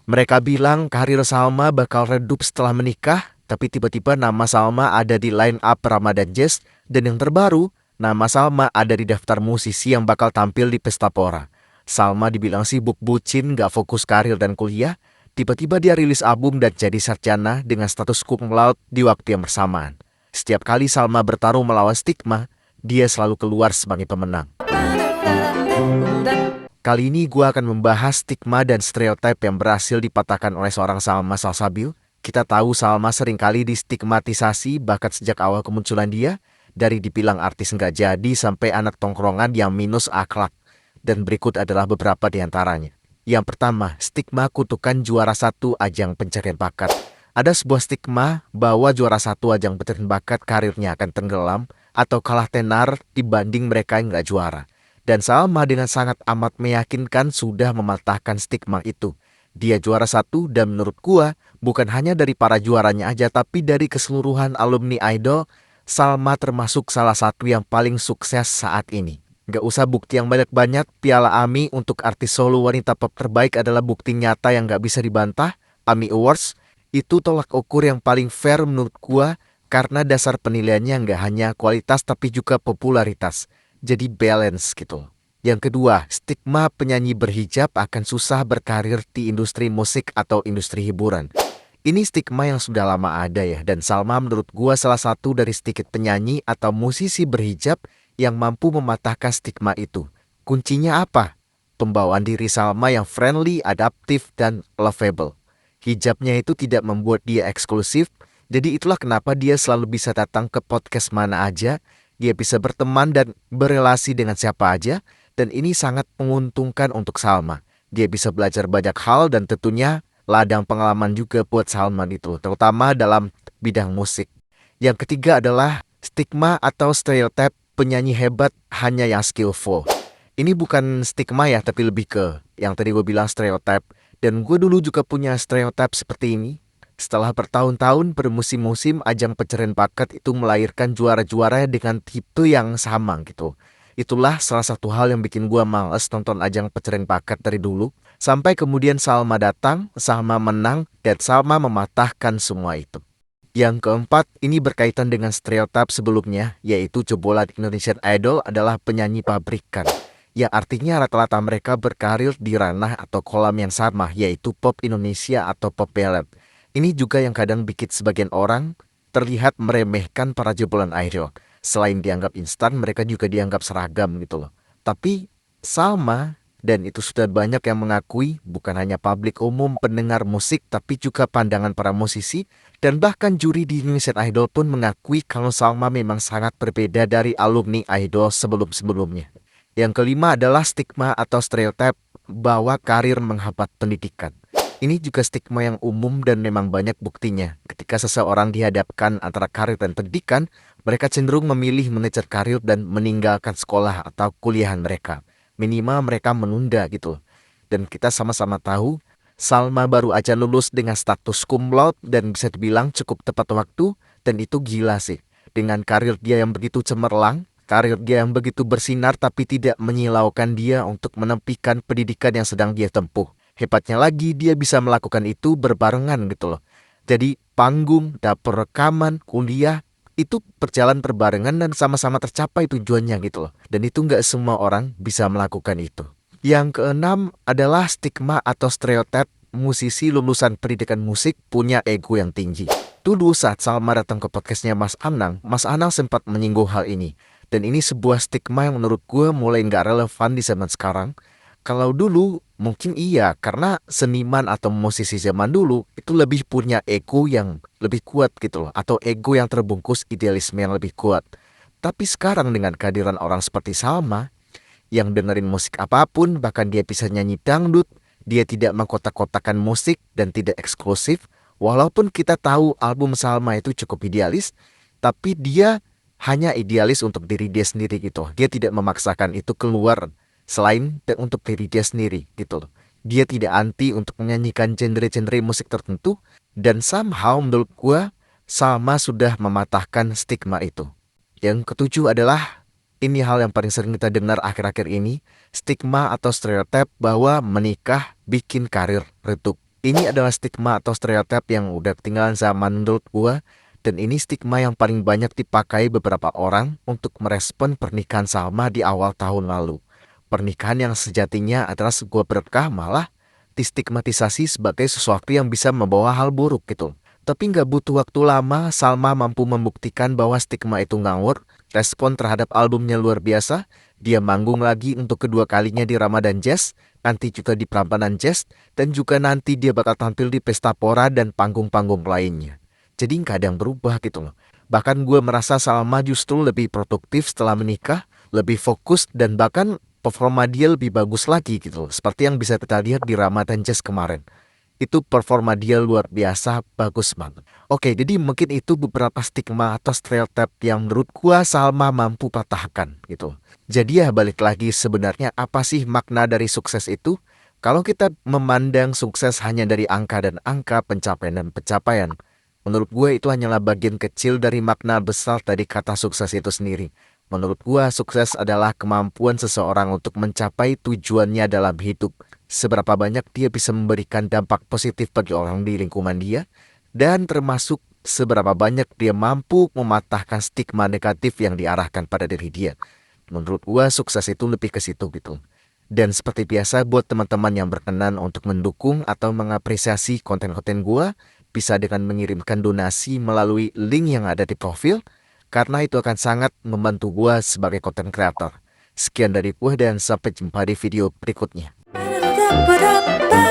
Mereka bilang karir Salma bakal redup setelah menikah, tapi tiba-tiba nama Salma ada di line up Ramadan Jazz, dan yang terbaru, nama Salma ada di daftar musisi yang bakal tampil di Pesta Pora. Salma dibilang sibuk bucin, gak fokus karir dan kuliah, tiba-tiba dia rilis album dan jadi sarjana dengan status cum laude di waktu yang bersamaan. Setiap kali Salma bertarung melawan stigma, dia selalu keluar sebagai pemenang. Kali ini gue akan membahas stigma dan stereotip yang berhasil dipatahkan oleh seorang Salma Salsabil. Kita tahu Salma seringkali distigmatisasi bahkan sejak awal kemunculan dia, dari dibilang artis nggak jadi sampai anak tongkrongan yang minus akhlak. Dan berikut adalah beberapa di antaranya. Yang pertama, stigma kutukan juara satu ajang pencarian bakat. Ada sebuah stigma bahwa juara satu ajang pencarian bakat karirnya akan tenggelam atau kalah tenar dibanding mereka yang nggak juara. Dan Salma dengan sangat amat meyakinkan sudah mematahkan stigma itu. Dia juara satu dan menurut gua bukan hanya dari para juaranya aja tapi dari keseluruhan alumni idol, Salma termasuk salah satu yang paling sukses saat ini. Gak usah bukti yang banyak-banyak, Piala AMI untuk artis solo wanita pop terbaik adalah bukti nyata yang gak bisa dibantah. AMI Awards itu tolak ukur yang paling fair menurut gua karena dasar penilaiannya gak hanya kualitas tapi juga popularitas. Jadi balance gitu. Yang kedua, stigma penyanyi berhijab akan susah berkarir di industri musik atau industri hiburan. Ini stigma yang sudah lama ada ya, dan Salma menurut gua salah satu dari sedikit penyanyi atau musisi berhijab yang mampu mematahkan stigma itu. Kuncinya apa? Pembawaan diri Salma yang friendly, adaptif, dan lovable. Hijabnya itu tidak membuat dia eksklusif, jadi itulah kenapa dia selalu bisa datang ke podcast mana aja. Dia bisa berteman dan berelasi dengan siapa aja, dan ini sangat menguntungkan untuk Salma. Dia bisa belajar banyak hal dan tentunya ladang pengalaman juga buat Salma itu, terutama dalam bidang musik. Yang ketiga adalah stigma atau stereotip penyanyi hebat hanya yang skillful. Ini bukan stigma ya, tapi lebih ke yang tadi gue bilang stereotip. Dan gue dulu juga punya stereotip seperti ini. Setelah bertahun-tahun bermusim-musim ajang pencarian bakat itu melahirkan juara-juara dengan tipe yang sama gitu. Itulah salah satu hal yang bikin gua males nonton ajang pencarian bakat dari dulu. Sampai kemudian Salma datang, Salma menang, dan Salma mematahkan semua itu. Yang keempat, ini berkaitan dengan stereotip sebelumnya, yaitu jebolan Indonesian Idol adalah penyanyi pabrikan. Yang artinya rata-rata mereka berkarir di ranah atau kolam yang sama, yaitu pop Indonesia atau pop ballad. Ini juga yang kadang bikin sebagian orang terlihat meremehkan para jebolan idol. Selain dianggap instan, mereka juga dianggap seragam gitu loh. Tapi Salma, dan itu sudah banyak yang mengakui, bukan hanya publik umum pendengar musik, tapi juga pandangan para musisi, dan bahkan juri di Indonesian Idol pun mengakui kalau Salma memang sangat berbeda dari alumni idol sebelum-sebelumnya. Yang kelima adalah stigma atau stereotip bahwa karir menghambat pendidikan. Ini juga stigma yang umum dan memang banyak buktinya. Ketika seseorang dihadapkan antara karir dan pendidikan, mereka cenderung memilih mengejar karir dan meninggalkan sekolah atau kuliahan mereka. Minimal mereka menunda gitu. Dan kita sama-sama tahu, Salma baru aja lulus dengan status cum laude dan bisa dibilang cukup tepat waktu, dan itu gila sih. Dengan karir dia yang begitu cemerlang, karir dia yang begitu bersinar tapi tidak menyilaukan dia untuk menempikan pendidikan yang sedang dia tempuh. Hebatnya lagi dia bisa melakukan itu berbarengan gitu loh. Jadi panggung, dapur rekaman, kuliah itu berjalan berbarengan dan sama-sama tercapai tujuannya gitu loh. Dan itu nggak semua orang bisa melakukan itu. Yang keenam adalah stigma atau stereotip musisi lulusan pendidikan musik punya ego yang tinggi. Dulu saat Salma datang ke podcastnya Mas Anang sempat menyinggung hal ini. Dan ini sebuah stigma yang menurut gue mulai nggak relevan di zaman sekarang. Kalau dulu mungkin iya, karena seniman atau musisi zaman dulu itu lebih punya ego yang lebih kuat gitu loh. Atau ego yang terbungkus idealisme yang lebih kuat. Tapi sekarang dengan kehadiran orang seperti Salma, yang dengerin musik apapun, bahkan dia bisa nyanyi dangdut, dia tidak mengkotak-kotakan musik dan tidak eksklusif. Walaupun kita tahu album Salma itu cukup idealis, tapi dia hanya idealis untuk diri dia sendiri gitu. Dia tidak memaksakan itu keluar selain untuk diri dia sendiri gitu loh. Dia tidak anti untuk menyanyikan genre-genre musik tertentu, dan somehow menurut gua Salma sudah mematahkan stigma itu. Yang ketujuh adalah, ini hal yang paling sering kita dengar akhir-akhir ini, stigma atau stereotip bahwa menikah bikin karir redup. Ini adalah stigma atau stereotip yang udah ketinggalan zaman menurut gua, dan ini stigma yang paling banyak dipakai beberapa orang untuk merespon pernikahan Salma di awal tahun lalu. Pernikahan yang sejatinya adalah sebuah berkah malah distigmatisasi sebagai sesuatu yang bisa membawa hal buruk gitu. Tapi nggak butuh waktu lama, Salma mampu membuktikan bahwa stigma itu ngawur. Respon terhadap albumnya luar biasa. Dia manggung lagi untuk kedua kalinya di Ramadan Jazz, nanti juga di Prambanan Jazz, dan juga nanti dia bakal tampil di Pesta Pora dan panggung-panggung lainnya. Jadi nggak ada yang berubah gitu loh. Bahkan gue merasa Salma justru lebih produktif setelah menikah, lebih fokus, dan bahkan performa dia lebih bagus lagi gitu loh. Seperti yang bisa kita lihat di Ramadan Jazz kemarin. Itu performa dia luar biasa, bagus banget. Oke, jadi mungkin itu beberapa stigma atau stereotip yang menurut gua Salma mampu patahkan gitu. Jadi ya balik lagi, sebenarnya apa sih makna dari sukses itu? Kalau kita memandang sukses hanya dari angka dan angka, pencapaian dan pencapaian, menurut gue itu hanyalah bagian kecil dari makna besar dari kata sukses itu sendiri. Menurut gua, sukses adalah kemampuan seseorang untuk mencapai tujuannya dalam hidup. Seberapa banyak dia bisa memberikan dampak positif bagi orang di lingkungan dia, dan termasuk seberapa banyak dia mampu mematahkan stigma negatif yang diarahkan pada diri dia. Menurut gua, sukses itu lebih ke situ gitu. Dan seperti biasa, buat teman-teman yang berkenan untuk mendukung atau mengapresiasi konten-konten gua, bisa dengan mengirimkan donasi melalui link yang ada di profil, karena itu akan sangat membantu gua sebagai content creator. Sekian dari gua dan sampai jumpa di video berikutnya. Ba-da-da-ba-da-ba.